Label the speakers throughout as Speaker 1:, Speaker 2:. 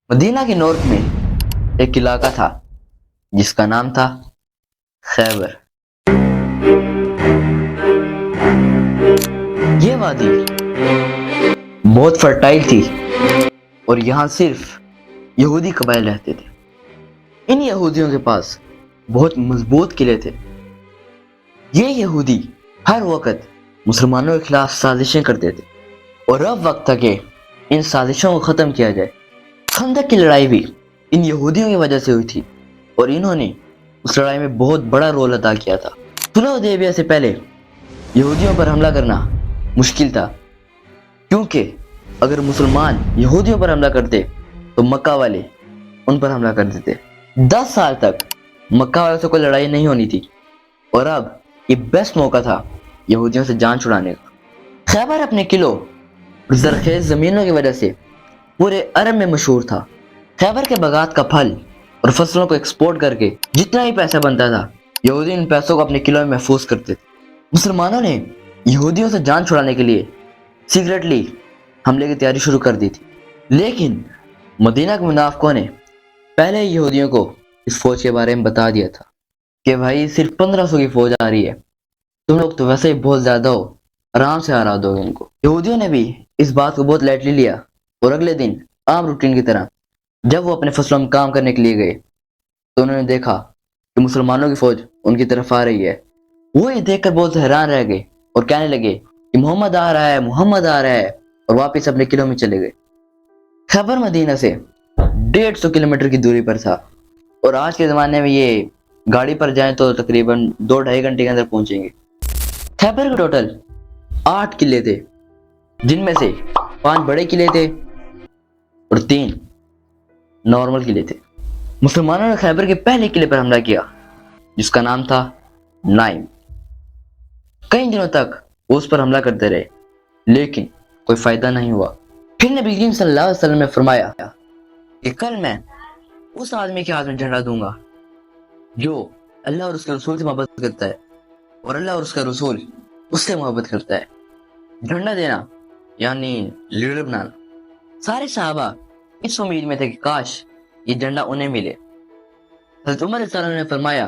Speaker 1: Medina के north में एक इलाका था जिसका नाम था खैबर। ये वादी बहुत फर्टाइल थी और यहाँ सिर्फ यहूदी कबाइल रहते थे। इन यहूदियों के पास बहुत मजबूत किले थे। ये यहूदी हर वक्त मुसलमानों के खिलाफ साजिशें करते थे और अब वक्त था कि इन साजिशों को ख़त्म किया जाए। खंदक की लड़ाई भी इन यहूदियों की वजह से हुई थी और इन्होंने उस लड़ाई में बहुत बड़ा रोल अदा किया था। सुलह हुदैबिया से पहले यहूदियों पर हमला करना मुश्किल था, क्योंकि अगर मुसलमान यहूदियों पर हमला करते तो मक्का वाले उन पर हमला कर देते। 10 साल तक मक्का वालों से कोई लड़ाई नहीं होनी थी और अब ये बेस्ट मौका था यहूदियों से जान छुड़ाने का। खैबर अपने किलों और जरखेज ज़मीनों की वजह से पूरे अरब में मशहूर था। खैबर के बागात का फल और फसलों को एक्सपोर्ट करके जितना ही पैसा बनता था, यहूदी इन पैसों को अपने किलों में महफूज करते थे। मुसलमानों ने यहूदियों से जान छुड़ाने के लिए सीक्रेटली हमले की तैयारी शुरू कर दी थी, लेकिन मदीना के मुनाफिकों ने पहले ही यहूदियों को इस फौज के बारे में बता दिया था कि भाई सिर्फ 1500 की फौज आ रही है, तुम लोग तो वैसे ही बहुत ज्यादा हो, आराम से हरा दोगे इनको। यहूदियों ने भी इस बात को बहुत लाइटली लिया और अगले दिन आम रूटीन की तरह जब वो अपने फसलों में काम करने के लिए गए तो उन्होंने देखा कि मुसलमानों की फौज उनकी तरफ आ रही है। वो ये देखकर बहुत हैरान रह गए और कहने लगे कि मोहम्मद आ रहा है, मोहम्मद आ रहा है, और वापस अपने किलों में चले गए। खैबर मदीना से 150 किलोमीटर की दूरी पर था और आज के ज़माने में ये गाड़ी पर जाएं तो तकरीबन 2-2.5 घंटे के अंदर पहुंचेंगे। खैबर के टोटल 8 किले थे, जिनमें से 5 बड़े किले थे और 3 नॉर्मल किले थे। मुसलमानों ने खैबर के पहले किले पर हमला किया जिसका नाम था नाइम। कई दिनों तक वो उस पर हमला करते रहे, लेकिन कोई फायदा नहीं हुआ। फिर नबी करीम सल्लल्लाहु अलैहि वसल्लम ने फरमाया कि कल मैं उस आदमी के हाथ में झंडा दूंगा जो अल्लाह और उसके रसूल से मोहब्बत करता है और अल्लाह और उसका रसूल उससे मोहब्बत करता है। झंडा देना यानी लीडर बनाना। सारे सहाबा इस उम्मीद में थे कि काश ये झंडा उन्हें मिले। हज़रत उमर रज़ियल्लाहु अन्हु ने फरमाया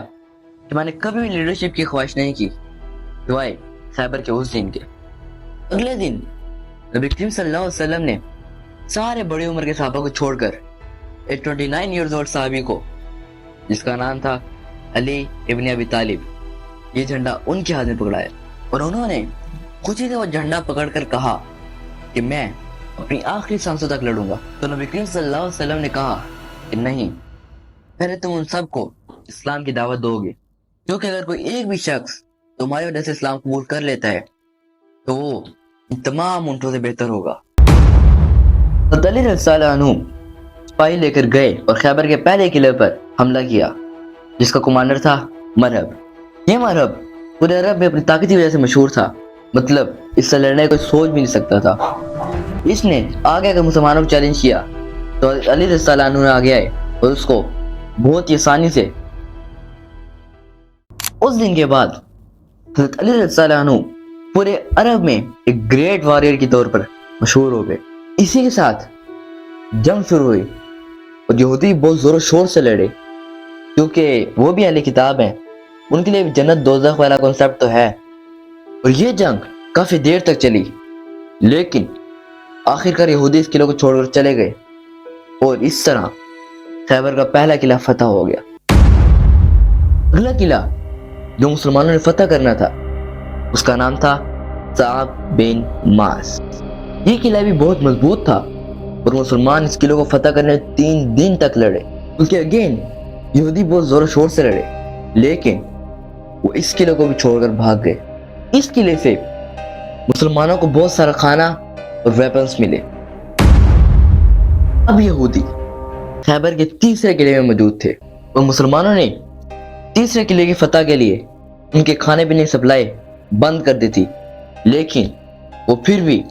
Speaker 1: कि मैंने कभी भी लीडरशिप की ख्वाहिश नहीं की सिवाय खैबर के उस दिन के। अगले दिन नबी करीम सल्लल्लाहु अलैहि वसल्लम ने सारे बड़ी उम्र के सहाबा को छोड़कर एक 29 ईयर्स ओल्ड साहबी को, जिसका नाम था अली इब्न अबी तालिब, ये झंडा उनके हाथ में पकड़ाया और उन्होंने खुशी से वो झंडा पकड़कर कहा कि मैं अपनी आखिरी सांसों तक लड़ूंगा। तो नबी करीम सल्लल्लाहु अलैहि वसल्लम ने कहा कि नहीं, पहले तुम उन सबको इस्लाम की दावत दोगे, क्योंकि अगर कोई एक भी शख्स तुम्हारी वजह से इस्लाम कबूल कर लेता है तो वो इन तमाम ऊंटों से बेहतर होगा। तो अली रज़ियल्लाहु अन्हु सिपाही लेकर गए और खैबर के पहले किले पर हमला किया, जिसका कमांडर था मरहब। ये मरहब पूरे अरब में अपनी ताकत की वजह से मशहूर था, मतलब इससे लड़ने को सोच भी नहीं सकता था। इसने आगे आकर मुसलमानों को चैलेंज किया तो अली रज़ियल्लाहु अन्हु ने आगे आए और उसको बहुत ही आसानी से। उस दिन के बाद हज़रत अली रज़ियल्लाहु अन्हु पूरे अरब में एक ग्रेट वॉरियर के तौर पर मशहूर हो गए। इसी के साथ जंग शुरू हुई और यहूदी बहुत जोरों शोर से लड़े, क्योंकि वो भी अहले किताब हैं, उनके लिए जन्नत दोज़ख वाला कॉन्सेप्ट तो है। और ये जंग काफी देर तक चली, लेकिन आखिरकार यहूदी इस किले को छोड़कर चले गए और इस तरह खैबर का पहला किला फतह हो गया। अगला किला जो मुसलमानों ने फतह करना था उसका नाम था साब बिन मास। ये किला भी बहुत मजबूत था और मुसलमान इस किले को फतह करने 3 दिन तक लड़े, क्योंकि अगेन यहूदी बहुत जोरों शोर से लड़े, लेकिन वो इस किले को भी छोड़कर भाग गए। इस किले से मुसलमानों को बहुत सारा खाना और वेपन्स मिले। अब यहूदी खैबर के तीसरे किले में मौजूद थे और मुसलमानों ने तीसरे किले की फतह के लिए उनके खाने पीने की सप्लाई बंद कर दी थी, लेकिन वो फिर भी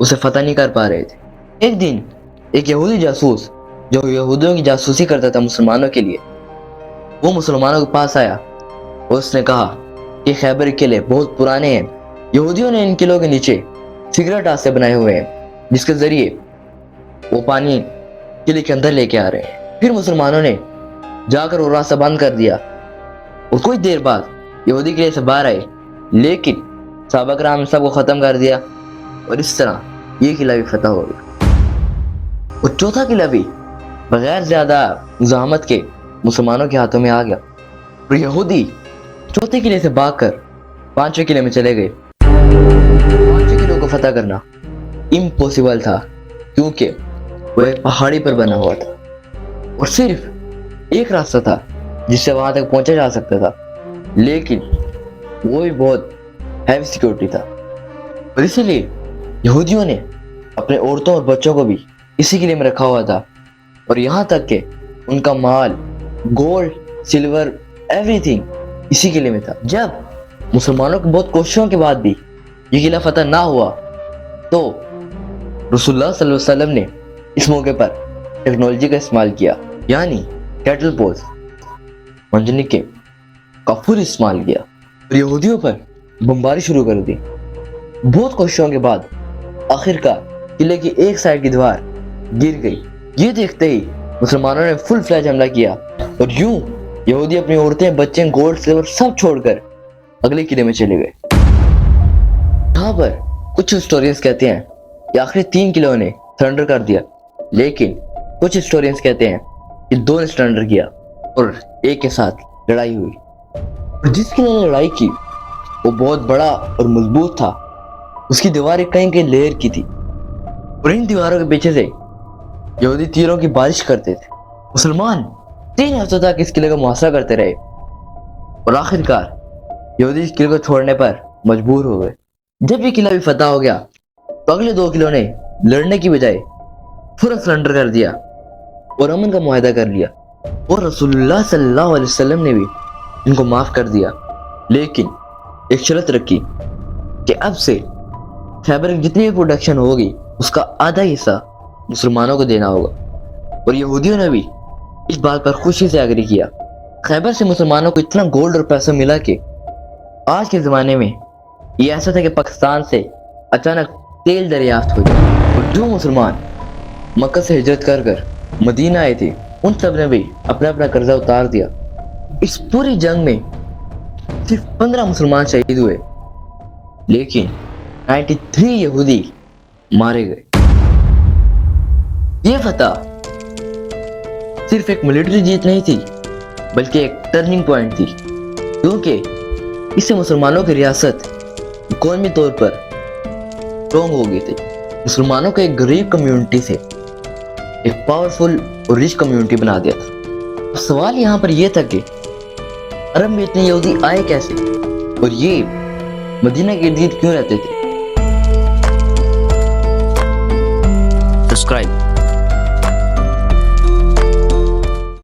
Speaker 1: उसे फतह नहीं कर पा रहे थे। एक दिन एक यहूदी जासूस जो यहूदियों की जासूसी करता था मुसलमानों के लिए, वो मुसलमानों के पास आया और उसने कहा कि खैबर किले बहुत पुराने हैं, यहूदियों ने इन किलों के नीचे सिगरेट रास्ते बनाए हुए हैं जिसके जरिए वो पानी قلعے کے اندر لے کے آ رہے ہیں۔ پھر مسلمانوں نے جا کر وہ راستہ بند کر دیا اور کچھ دیر بعد یہودی قلعے سے باہر آئے، لیکن صحابہ کرام نے سب کو ختم کر دیا اور اس طرح یہ قلعہ بھی فتح ہو گیا۔ اور چوتھا قلعہ بھی بغیر زیادہ مزاحمت کے مسلمانوں کے ہاتھوں میں آ گیا اور یہودی چوتھے قلعے سے بھاگ کر پانچویں قلعے میں چلے گئے۔ پانچویں قلعے کو فتح کرنا امپوسیبل تھا کیونکہ وہ ایک پہاڑی پر بنا ہوا تھا اور صرف ایک راستہ تھا جس سے وہاں تک پہنچا جا سکتا تھا، لیکن وہ بھی بہت ہیوی سیکیورٹی تھا اور اسی لیے یہودیوں نے اپنے عورتوں اور بچوں کو بھی اسی قلعے میں رکھا ہوا تھا اور یہاں تک کہ ان کا مال، گولڈ، سلور، ایوری تھنگ اسی قلعے میں تھا۔ جب مسلمانوں کی بہت کوششوں کے بعد بھی یہ قلعہ فتح نہ ہوا تو رسول اللہ صلی اللہ علیہ وسلم نے اس موقع پر ٹیکنالوجی کا استعمال کیا، یعنی کیٹل پوز منجنیق کا پھر استعمال کیا اور یہودیوں پر بمباری شروع کر دی۔ بہت کوششوں کے بعد آخر کار قلعے کی ایک سائڈ کی دیوار گر گئی۔ یہ دیکھتے ہی مسلمانوں نے فل فلیج حملہ کیا اور یوں یہودی اپنی عورتیں، بچے، گولڈ، سلور سب چھوڑ کر اگلے قلعے میں چلے گئے۔ یہاں پر کچھ ہسٹورینز کہتے ہیں کہ آخری 3 قلعوں نے سرنڈر کر دیا، لیکن کچھ ہسٹورینز کہتے ہیں کہ 2 نے سرنڈر کیا اور ایک کے ساتھ لڑائی ہوئی۔ اور جس قلعے نے لڑائی کی وہ بہت بڑا اور مضبوط تھا، اس کی دیواریں کہیں کہیں لیئر کی تھی اور ان دیواروں کے پیچھے سے یہودی تیروں کی بارش کرتے تھے۔ مسلمان 3 ہفتوں تک اس قلعے کا محاصرہ کرتے رہے اور آخر کار یہودی اس قلعے کو چھوڑنے پر مجبور ہو گئے۔ جب یہ قلعہ بھی فتح ہو گیا تو اگلے 2 قلعوں نے لڑنے کی بجائے فوراً سرنڈر کر دیا اور امن کا معاہدہ کر لیا اور رسول اللہ صلی اللہ علیہ وسلم نے بھی ان کو معاف کر دیا، لیکن ایک شرط رکھی کہ اب سے خیبر کی جتنی بھی پروڈکشن ہوگی اس کا آدھا حصہ مسلمانوں کو دینا ہوگا اور یہودیوں نے بھی اس بات پر خوشی سے ایگری کیا۔ خیبر سے مسلمانوں کو اتنا گولڈ اور پیسہ ملا کہ آج کے زمانے میں یہ ایسا تھا کہ پاکستان سے اچانک تیل دریافت ہو جائے اور جو مسلمان مکہ سے ہجرت کر کر مدینہ آئے تھے ان سب نے بھی اپنا اپنا قرضہ اتار دیا۔ اس پوری جنگ میں صرف 15 مسلمان شہید ہوئے، لیکن 93 یہودی مارے گئے۔ یہ فتح صرف ایک ملٹری جیت نہیں تھی بلکہ ایک ٹرننگ پوائنٹ تھی، کیونکہ اس سے مسلمانوں کی ریاست قومی طور پر اسٹرانگ ہو گئی تھی۔ مسلمانوں کو ایک غریب کمیونٹی سے ایک پاورفل اور ریچ کمیونٹی بنا دیا تھا۔ سوال یہاں پر یہ تھا کہ عرب میں اتنے یہودی آئے کیسے اور یہ مدینہ کے ارد گرد کیوں رہتے تھے؟ سبسکرائب